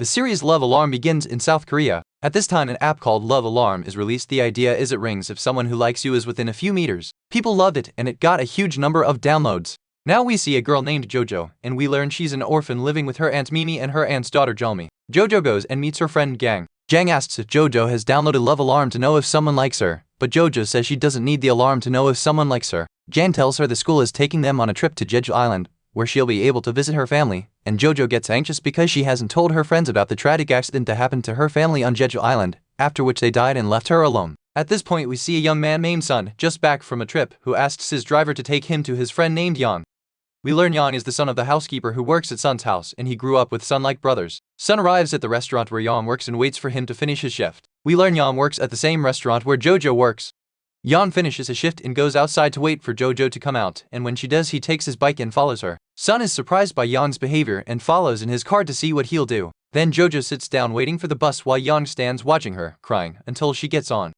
The series Love Alarm begins in South Korea. At this time, an app called Love Alarm is released. The idea is it rings if someone who likes you is within a few meters. People loved it and it got a huge number of downloads. Now we see a girl named Jojo, and we learn she's an orphan living with her aunt Mimi and her aunt's daughter Jalmi. Jojo goes and meets her friend Gang. Jang asks if Jojo has downloaded Love Alarm to know if someone likes her, but Jojo says she doesn't need the alarm to know if someone likes her. Jang tells her the school is taking them on a trip to Jeju Island, where she'll be able to visit her family, and Jojo gets anxious because she hasn't told her friends about the tragic accident that happened to her family on Jeju Island, after which they died and left her alone. At this point we see a young man named Sun, just back from a trip, who asks his driver to take him to his friend named Yan. We learn Yan is the son of the housekeeper who works at Sun's house, and he grew up with Sun like brothers. Sun arrives at the restaurant where Yan works and waits for him to finish his shift. We learn Yan works at the same restaurant where Jojo works. Yan finishes his shift and goes outside to wait for Jojo to come out, and when she does he takes his bike and follows her. Sun is surprised by Yan's behavior and follows in his car to see what he'll do. Then Jojo sits down waiting for the bus while Yan stands watching her, crying, until she gets on.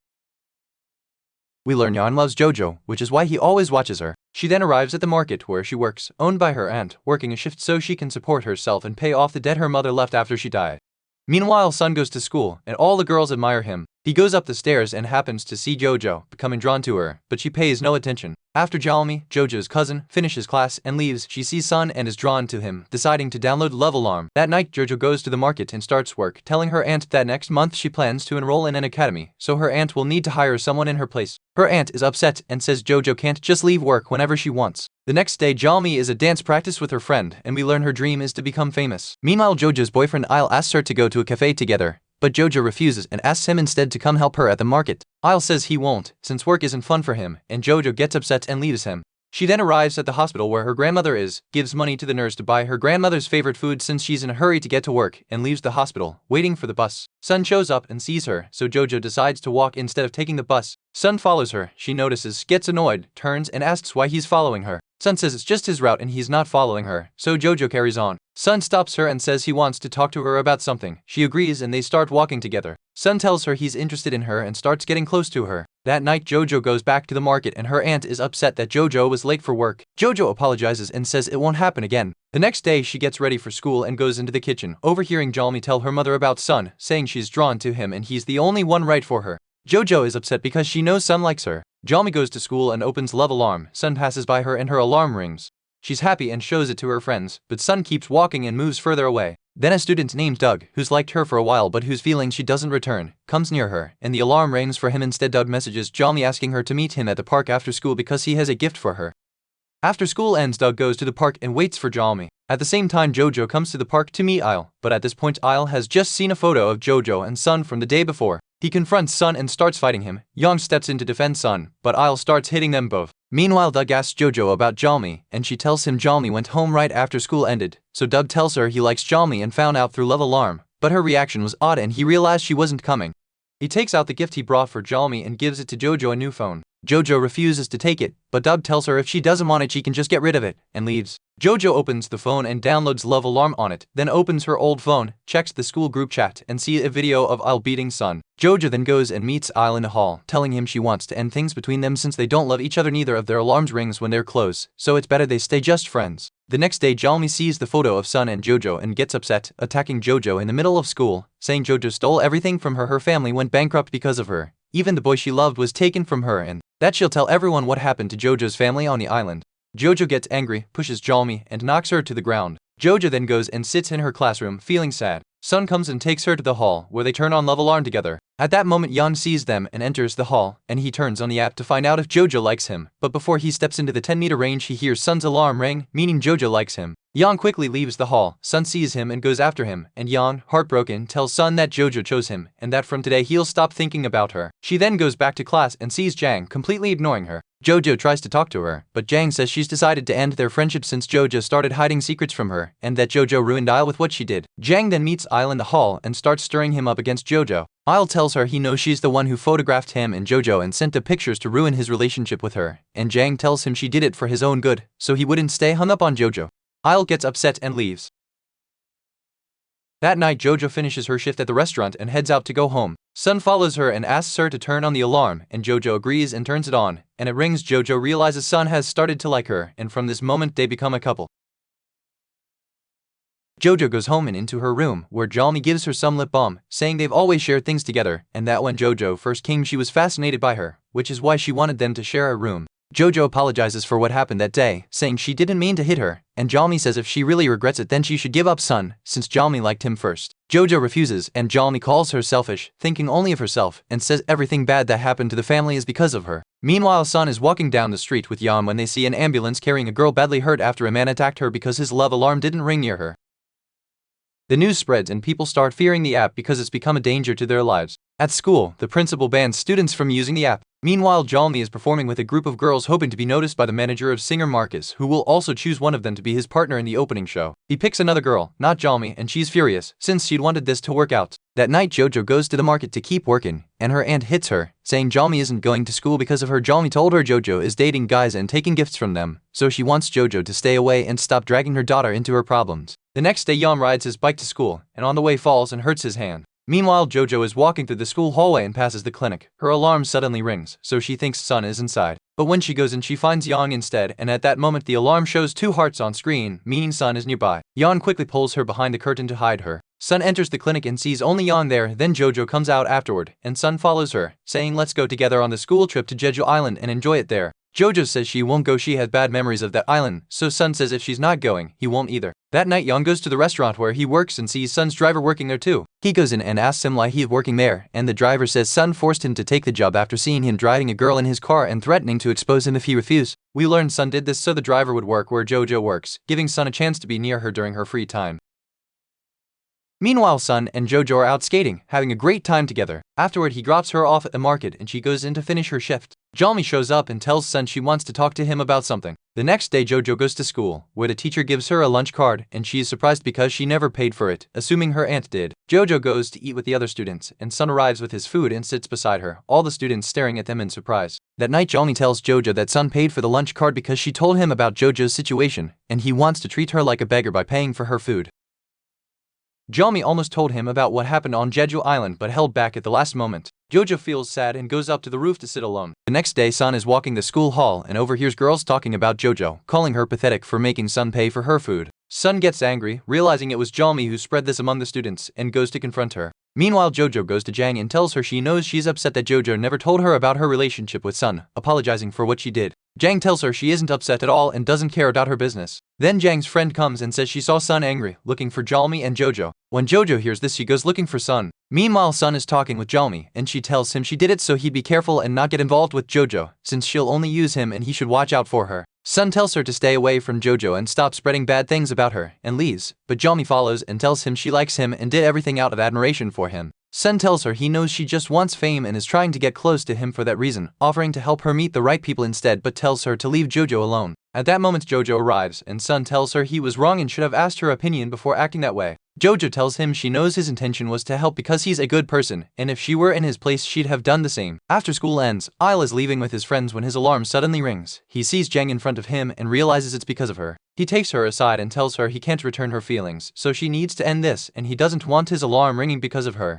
We learn Yan loves Jojo, which is why he always watches her. She then arrives at the market where she works, owned by her aunt, working a shift so she can support herself and pay off the debt her mother left after she died. Meanwhile, Sun goes to school, and all the girls admire him. He goes up the stairs and happens to see Jojo, becoming drawn to her, but she pays no attention. After Jalmi, Jojo's cousin, finishes class and leaves, she sees Sun and is drawn to him, deciding to download Love Alarm. That night, Jojo goes to the market and starts work, telling her aunt that next month she plans to enroll in an academy, so her aunt will need to hire someone in her place. Her aunt is upset and says Jojo can't just leave work whenever she wants. The next day, Jalmi is at dance practice with her friend, and we learn her dream is to become famous. Meanwhile, Jojo's boyfriend Isle asks her to go to a cafe together, but Jojo refuses and asks him instead to come help her at the market. Isle says he won't, since work isn't fun for him, and Jojo gets upset and leaves him. She then arrives at the hospital where her grandmother is, gives money to the nurse to buy her grandmother's favorite food since she's in a hurry to get to work, and leaves the hospital, waiting for the bus. Sun shows up and sees her, so Jojo decides to walk instead of taking the bus. Sun follows her, she notices, gets annoyed, turns and asks why he's following her. Sun says it's just his route and he's not following her, so Jojo carries on. Sun stops her and says he wants to talk to her about something. She agrees and they start walking together. Sun tells her he's interested in her and starts getting close to her. That night, Jojo goes back to the market and her aunt is upset that Jojo was late for work. Jojo apologizes and says it won't happen again. The next day, she gets ready for school and goes into the kitchen, overhearing Jalmi tell her mother about Sun, saying she's drawn to him and he's the only one right for her. Jojo is upset because she knows Sun likes her. Jalmi goes to school and opens Love Alarm. Sun passes by her and her alarm rings. She's happy and shows it to her friends, but Sun keeps walking and moves further away. Then a student named Doug, who's liked her for a while but whose feelings she doesn't return, comes near her, and the alarm rings for him. Instead, Doug messages Jalmi asking her to meet him at the park after school because he has a gift for her. After school ends, Doug goes to the park and waits for Jalmi. At the same time, Jojo comes to the park to meet Isle, but at this point Isle has just seen a photo of Jojo and Sun from the day before. He confronts Sun and starts fighting him. Young steps in to defend Sun, but Isle starts hitting them both. Meanwhile, Doug asks Jojo about Jalmi, and she tells him Jalmi went home right after school ended, so Doug tells her he likes Jalmi and found out through Love Alarm, but her reaction was odd and he realized she wasn't coming. He takes out the gift he brought for Jalmi and gives it to Jojo, a new phone. Jojo refuses to take it, but Doug tells her if she doesn't want it she can just get rid of it, and leaves. Jojo opens the phone and downloads Love Alarm on it, then opens her old phone, checks the school group chat, and sees a video of Isle beating Sun. Jojo then goes and meets Isle in a hall, telling him she wants to end things between them since they don't love each other. Neither of their alarms rings when they're close, so it's better they stay just friends. The next day, Jalmi sees the photo of Sun and Jojo and gets upset, attacking Jojo in the middle of school, saying Jojo stole everything from her. Her family went bankrupt because of her. Even the boy she loved was taken from her, and that she'll tell everyone what happened to Jojo's family on the island. Jojo gets angry, pushes Jalmi, and knocks her to the ground. Jojo then goes and sits in her classroom, feeling sad. Sun comes and takes her to the hall, where they turn on Love Alarm together. At that moment, Yan sees them and enters the hall, and he turns on the app to find out if Jojo likes him. But before he steps into the 10-meter range, he hears Sun's alarm ring, meaning Jojo likes him. Yan quickly leaves the hall. Sun sees him and goes after him, and Yan, heartbroken, tells Sun that Jojo chose him, and that from today he'll stop thinking about her. She then goes back to class and sees Jang, completely ignoring her. Jojo tries to talk to her, but Jang says she's decided to end their friendship since Jojo started hiding secrets from her, and that Jojo ruined Isle with what she did. Jang then meets Isle in the hall and starts stirring him up against Jojo. Isle tells her he knows she's the one who photographed him and Jojo and sent the pictures to ruin his relationship with her, and Jang tells him she did it for his own good, so he wouldn't stay hung up on Jojo. Isle gets upset and leaves. That night, Jojo finishes her shift at the restaurant and heads out to go home. Sun follows her and asks her to turn on the alarm, and Jojo agrees and turns it on, and it rings. Jojo realizes Sun has started to like her, and from this moment they become a couple. Jojo goes home and into her room, where Jalmi gives her some lip balm, saying they've always shared things together, and that when Jojo first came she was fascinated by her, which is why she wanted them to share a room. Jojo apologizes for what happened that day, saying she didn't mean to hit her, and Jalmi says if she really regrets it then she should give up Sun, since Jalmi liked him first. Jojo refuses, and Jalmi calls her selfish, thinking only of herself, and says everything bad that happened to the family is because of her. Meanwhile, Sun is walking down the street with Yan when they see an ambulance carrying a girl badly hurt after a man attacked her because his love alarm didn't ring near her. The news spreads and people start fearing the app because it's become a danger to their lives. At school, the principal bans students from using the app. Meanwhile, Jalmi is performing with a group of girls hoping to be noticed by the manager of singer Marcus, who will also choose one of them to be his partner in the opening show. He picks another girl, not Jalmi, and she's furious, since she'd wanted this to work out. That night, Jojo goes to the market to keep working, and her aunt hits her, saying Jalmi isn't going to school because of her. Jalmi told her Jojo is dating guys and taking gifts from them, so she wants Jojo to stay away and stop dragging her daughter into her problems. The next day, Yan rides his bike to school, and on the way falls and hurts his hand. Meanwhile, Jojo is walking through the school hallway and passes the clinic. Her alarm suddenly rings, so she thinks Sun is inside. But when she goes in, she finds Yang instead, and at that moment the alarm shows 2 hearts on screen, meaning Sun is nearby. Yang quickly pulls her behind the curtain to hide her. Sun enters the clinic and sees only Yang there, then Jojo comes out afterward, and Sun follows her, saying let's go together on the school trip to Jeju Island and enjoy it there. Jojo says she won't go, she has bad memories of that island, so Sun says if she's not going, he won't either. That night, Yang goes to the restaurant where he works and sees Sun's driver working there too. He goes in and asks him why he's working there, and the driver says Sun forced him to take the job after seeing him driving a girl in his car and threatening to expose him if he refused. We learn Sun did this so the driver would work where Jojo works, giving Sun a chance to be near her during her free time. Meanwhile, Sun and Jojo are out skating, having a great time together. Afterward, he drops her off at the market and she goes in to finish her shift. Jalmi shows up and tells Sun she wants to talk to him about something. The next day, Jojo goes to school, where the teacher gives her a lunch card, and she is surprised because she never paid for it, assuming her aunt did. Jojo goes to eat with the other students, and Sun arrives with his food and sits beside her, all the students staring at them in surprise. That night, Jalmi tells Jojo that Sun paid for the lunch card because she told him about Jojo's situation, and he wants to treat her like a beggar by paying for her food. Jalmi almost told him about what happened on Jeju Island but held back at the last moment. Jojo feels sad and goes up to the roof to sit alone. The next day, Sun is walking the school hall and overhears girls talking about Jojo, calling her pathetic for making Sun pay for her food. Sun gets angry, realizing it was Jalmi who spread this among the students, and goes to confront her. Meanwhile, Jojo goes to Jang and tells her she knows she's upset that Jojo never told her about her relationship with Sun, apologizing for what she did. Jang tells her she isn't upset at all and doesn't care about her business. Then Jang's friend comes and says she saw Sun angry, looking for Jalmi and Jojo. When Jojo hears this, she goes looking for Sun. Meanwhile, Sun is talking with Jalmi, and she tells him she did it so he'd be careful and not get involved with Jojo, since she'll only use him and he should watch out for her. Sun tells her to stay away from Jojo and stop spreading bad things about her, and leaves, but Jalmi follows and tells him she likes him and did everything out of admiration for him. Sun tells her he knows she just wants fame and is trying to get close to him for that reason, offering to help her meet the right people instead, but tells her to leave Jojo alone. At that moment, Jojo arrives, and Sun tells her he was wrong and should have asked her opinion before acting that way. Jojo tells him she knows his intention was to help because he's a good person, and if she were in his place she'd have done the same. After school ends, Isle is leaving with his friends when his alarm suddenly rings. He sees Jang in front of him and realizes it's because of her. He takes her aside and tells her he can't return her feelings, so she needs to end this, and he doesn't want his alarm ringing because of her.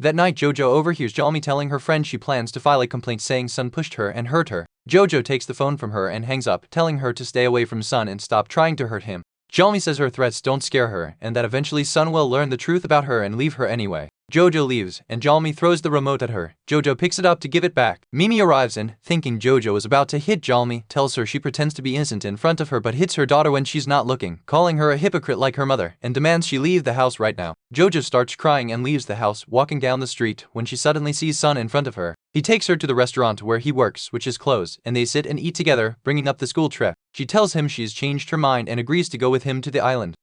That night, Jojo overhears Jalmi telling her friend she plans to file a complaint saying Sun pushed her and hurt her. Jojo takes the phone from her and hangs up, telling her to stay away from Sun and stop trying to hurt him. Jalmi says her threats don't scare her, and that eventually Sun will learn the truth about her and leave her anyway. Jojo leaves, and Jalmi throws the remote at her. Jojo picks it up to give it back. Mimi arrives and, thinking Jojo is about to hit Jalmi, tells her she pretends to be innocent in front of her but hits her daughter when she's not looking, calling her a hypocrite like her mother, and demands she leave the house right now. Jojo starts crying and leaves the house, walking down the street, when she suddenly sees Sun in front of her. He takes her to the restaurant where he works, which is closed, and they sit and eat together, bringing up the school trip. She tells him she's changed her mind and agrees to go with him to the island.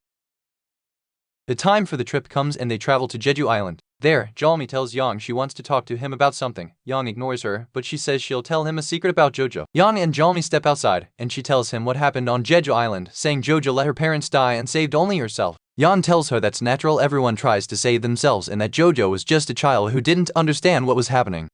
The time for the trip comes and they travel to Jeju Island. There, Jalmi tells Yang she wants to talk to him about something. Yang ignores her, but she says she'll tell him a secret about Jojo. Yang and Jalmi step outside, and she tells him what happened on Jeju Island, saying Jojo let her parents die and saved only herself. Yang tells her that's natural, everyone tries to save themselves, and that Jojo was just a child who didn't understand what was happening.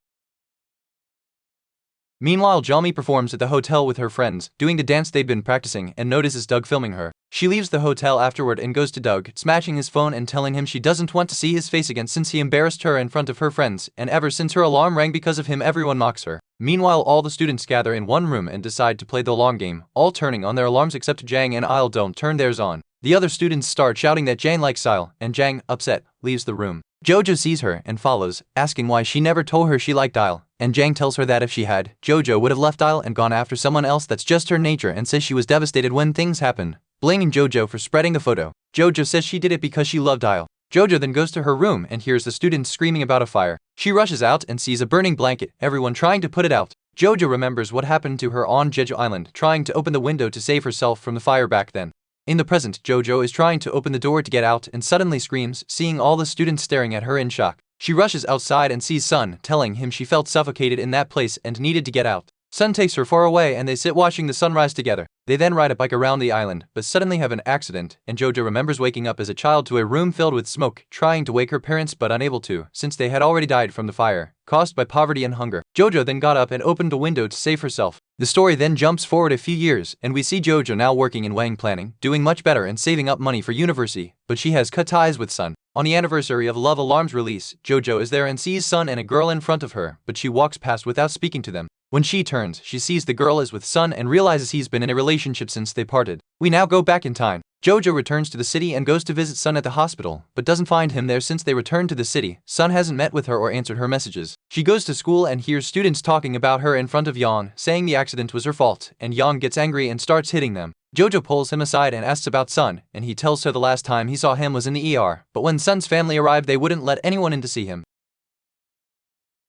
Meanwhile, Jalmi performs at the hotel with her friends, doing the dance they'd been practicing, and notices Doug filming her. She leaves the hotel afterward and goes to Doug, smashing his phone and telling him she doesn't want to see his face again since he embarrassed her in front of her friends, and ever since her alarm rang because of him everyone mocks her. Meanwhile, all the students gather in one room and decide to play the long game, all turning on their alarms except Jang and Isle don't turn theirs on. The other students start shouting that Jang likes Style, and Jang, upset, leaves the room. Jojo sees her and follows, asking why she never told her she liked Dial, and Jang tells her that if she had, Jojo would have left Dial and gone after someone else. That's just her nature, and says she was devastated when things happened, blaming Jojo for spreading the photo. Jojo says she did it because she loved Dial. Jojo then goes to her room and hears the students screaming about a fire. She rushes out and sees a burning blanket, everyone trying to put it out. Jojo remembers what happened to her on Jeju Island, trying to open the window to save herself from the fire back then. In the present, Jojo is trying to open the door to get out and suddenly screams, seeing all the students staring at her in shock. She rushes outside and sees Sun, telling him she felt suffocated in that place and needed to get out. Sun takes her far away and they sit watching the sunrise together. They then ride a bike around the island, but suddenly have an accident, and Jojo remembers waking up as a child to a room filled with smoke, trying to wake her parents but unable to, since they had already died from the fire, caused by poverty and hunger. Jojo then got up and opened a window to save herself. The story then jumps forward a few years, and we see Jojo now working in Wang Planning, doing much better and saving up money for university, but she has cut ties with Sun. On the anniversary of Love Alarm's release, Jojo is there and sees Sun and a girl in front of her, but she walks past without speaking to them. When she turns, she sees the girl is with Sun and realizes he's been in a relationship since they parted. We now go back in time. Jojo returns to the city and goes to visit Sun at the hospital, but doesn't find him there since they returned to the city. Sun hasn't met with her or answered her messages. She goes to school and hears students talking about her in front of Yang, saying the accident was her fault, and Yang gets angry and starts hitting them. Jojo pulls him aside and asks about Sun, and he tells her the last time he saw him was in the ER, but when Sun's family arrived they wouldn't let anyone in to see him.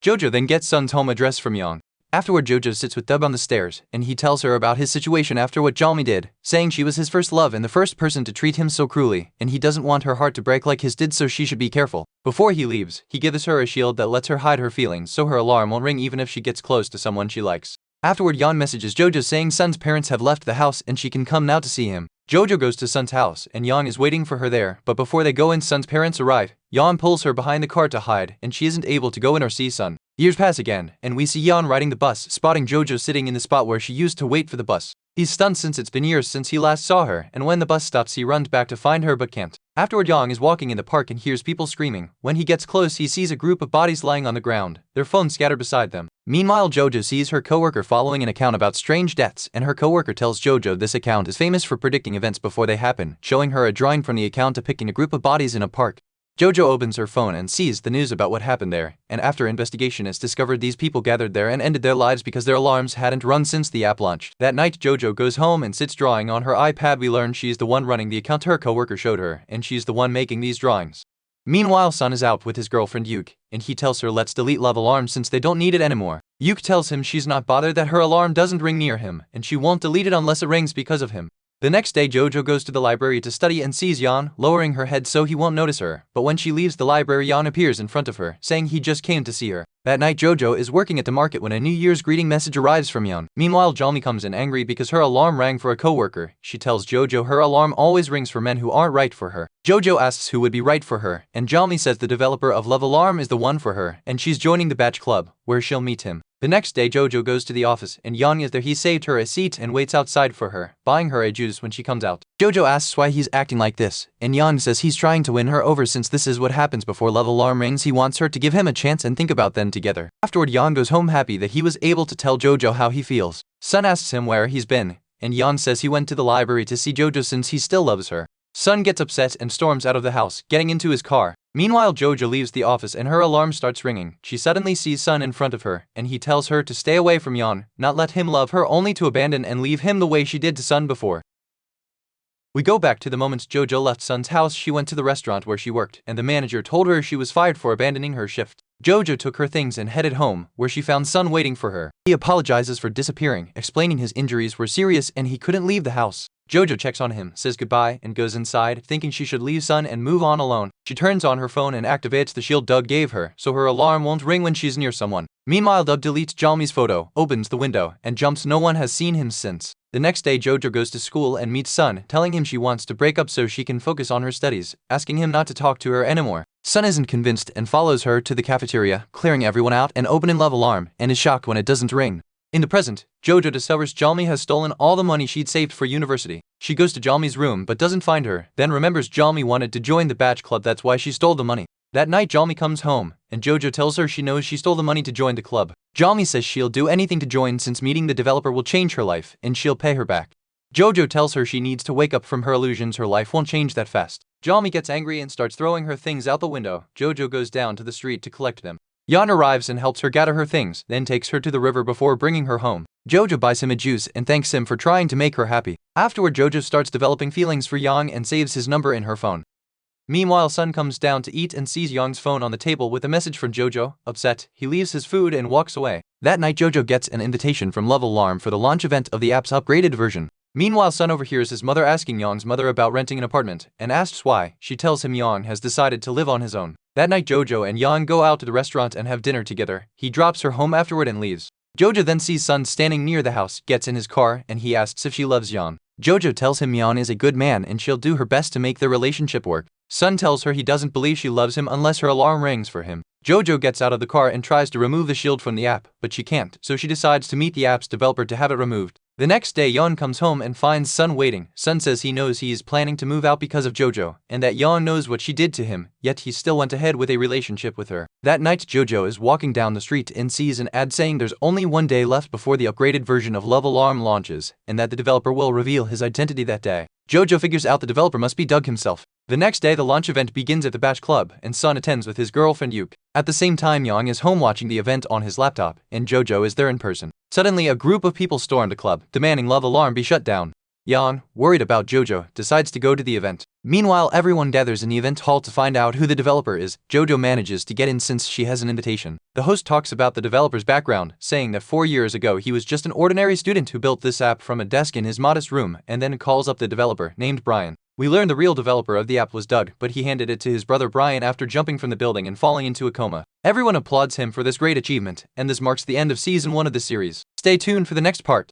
Jojo then gets Sun's home address from Yang. Afterward, Jojo sits with Dub on the stairs, and he tells her about his situation after what Jalmi did, saying she was his first love and the first person to treat him so cruelly, and he doesn't want her heart to break like his did, so she should be careful. Before he leaves, he gives her a shield that lets her hide her feelings so her alarm won't ring even if she gets close to someone she likes. Afterward, Yan messages Jojo saying Sun's parents have left the house and she can come now to see him. Jojo goes to Sun's house, and Yang is waiting for her there, but before they go in, Sun's parents arrive. Yang pulls her behind the car to hide, and she isn't able to go in or see Sun. Years pass again, and we see Yang riding the bus, spotting Jojo sitting in the spot where she used to wait for the bus. He's stunned since it's been years since he last saw her, and when the bus stops he runs back to find her but can't. Afterward, Yang is walking in the park and hears people screaming. When he gets close, he sees a group of bodies lying on the ground, their phones scattered beside them. Meanwhile, Jojo sees her coworker following an account about strange deaths, and her coworker tells Jojo this account is famous for predicting events before they happen, showing her a drawing from the account depicting a group of bodies in a park. Jojo opens her phone and sees the news about what happened there, and after investigation it's discovered these people gathered there and ended their lives because their alarms hadn't run since the app launched. That night, Jojo goes home and sits drawing on her iPad. We learn she's the one running the account her coworker showed her, and she's the one making these drawings. Meanwhile, Sun is out with his girlfriend Yuke, and he tells her let's delete Love Alarm since they don't need it anymore. Yuke tells him she's not bothered that her alarm doesn't ring near him, and she won't delete it unless it rings because of him. The next day, Jojo goes to the library to study and sees Yan, lowering her head so he won't notice her, but when she leaves the library, Yan appears in front of her, saying he just came to see her. That night, Jojo is working at the market when a New Year's greeting message arrives from Yan. Meanwhile, Jalmi comes in angry because her alarm rang for a coworker. She tells Jojo her alarm always rings for men who aren't right for her. Jojo asks who would be right for her, and Jalmi says the developer of Love Alarm is the one for her, and she's joining the batch club, where she'll meet him. The next day, Jojo goes to the office, and Yang is there. He saved her a seat and waits outside for her, buying her a juice when she comes out. Jojo asks why he's acting like this, and Yang says he's trying to win her over since this is what happens before Love Alarm rings. He wants her to give him a chance and think about them together. Afterward, Yang goes home happy that he was able to tell Jojo how he feels. Sun asks him where he's been, and Yang says he went to the library to see Jojo since he still loves her. Sun gets upset and storms out of the house, getting into his car. Meanwhile, Jojo leaves the office and her alarm starts ringing. She suddenly sees Sun in front of her, and he tells her to stay away from Yan, not let him love her, only to abandon and leave him the way she did to Sun before. We go back to the moment Jojo left Sun's house. She went to the restaurant where she worked, and the manager told her she was fired for abandoning her shift. Jojo took her things and headed home, where she found Sun waiting for her. He apologizes for disappearing, explaining his injuries were serious and he couldn't leave the house. Jojo checks on him, says goodbye, and goes inside, thinking she should leave Sun and move on alone. She turns on her phone and activates the shield Doug gave her, so her alarm won't ring when she's near someone. Meanwhile, Doug deletes Jalmi's photo, opens the window, and jumps. No one has seen him since. The next day, Jojo goes to school and meets Sun, telling him she wants to break up so she can focus on her studies, asking him not to talk to her anymore. Sun isn't convinced and follows her to the cafeteria, clearing everyone out and opening Love Alarm, and is shocked when it doesn't ring. In the present, Jojo discovers Jalmi has stolen all the money she'd saved for university. She goes to Jalmi's room but doesn't find her, then remembers Jalmi wanted to join the batch club, that's why she stole the money. That night, Jalmi comes home, and Jojo tells her she knows she stole the money to join the club. Jalmi says she'll do anything to join since meeting the developer will change her life, and she'll pay her back. Jojo tells her she needs to wake up from her illusions, her life won't change that fast. Jami gets angry and starts throwing her things out the window. Jojo goes down to the street to collect them. Yan arrives and helps her gather her things, then takes her to the river before bringing her home. Jojo buys him a juice and thanks him for trying to make her happy. Afterward, Jojo starts developing feelings for Yang and saves his number in her phone. Meanwhile, Sun comes down to eat and sees Yang's phone on the table with a message from Jojo. Upset, he leaves his food and walks away. That night, Jojo gets an invitation from Love Alarm for the launch event of the app's upgraded version. Meanwhile, Sun overhears his mother asking Yang's mother about renting an apartment and asks why. She tells him Yang has decided to live on his own. That night, Jojo and Yang go out to the restaurant and have dinner together. He drops her home afterward and leaves. Jojo then sees Sun standing near the house, gets in his car, and he asks if she loves Yang. Jojo tells him Yang is a good man and she'll do her best to make their relationship work. Sun tells her he doesn't believe she loves him unless her alarm rings for him. Jojo gets out of the car and tries to remove the shield from the app, but she can't, so she decides to meet the app's developer to have it removed. The next day, Yeon comes home and finds Sun waiting. Sun says he knows he is planning to move out because of Jojo, and that Yeon knows what she did to him, yet he still went ahead with a relationship with her. That night, Jojo is walking down the street and sees an ad saying there's only one day left before the upgraded version of Love Alarm launches, and that the developer will reveal his identity that day. Jojo figures out the developer must be Doug himself. The next day, the launch event begins at the Batch Club, and Sun attends with his girlfriend Yuk. At the same time, Yang is home watching the event on his laptop, and Jojo is there in person. Suddenly, a group of people storm the club, demanding Love Alarm be shut down. Yang, worried about Jojo, decides to go to the event. Meanwhile, everyone gathers in the event hall to find out who the developer is. Jojo manages to get in since she has an invitation. The host talks about the developer's background, saying that 4 years ago he was just an ordinary student who built this app from a desk in his modest room, and then calls up the developer, named Brian. We learn the real developer of the app was Doug, but he handed it to his brother Brian after jumping from the building and falling into a coma. Everyone applauds him for this great achievement, and this marks the end of Season 1 of the series. Stay tuned for the next part.